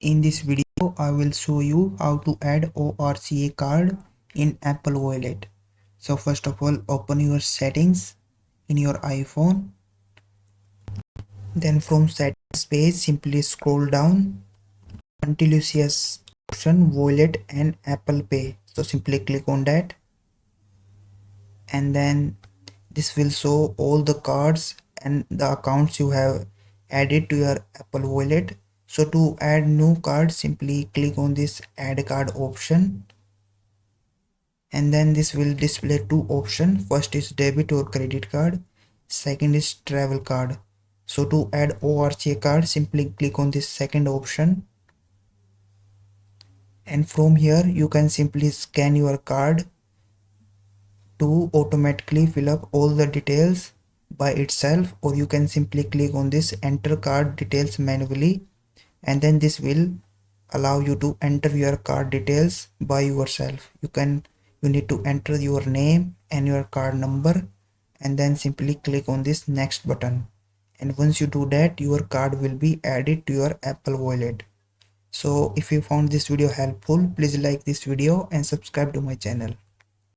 In this video, I will show you how to add ORCA card in Apple Wallet. So first of all, open your settings in your iPhone. Then from settings page, simply scroll down until you see a option Wallet and Apple Pay. So simply click on that. And then this will show all the cards and the accounts you have added to your Apple Wallet. So to add new card, simply click on this add card option, and then this will display two options. First is debit or credit card, second is travel card. So to add ORCA card, simply click on this second option, and from here you can simply scan your card to automatically fill up all the details by itself, or you can simply click on this enter card details manually, and then this will allow you to enter your card details by yourself. You need to enter your name and your card number, and then simply click on this next button, and once you do that, your card will be added to your Apple Wallet. So if you found this video helpful, please like this video and subscribe to my channel.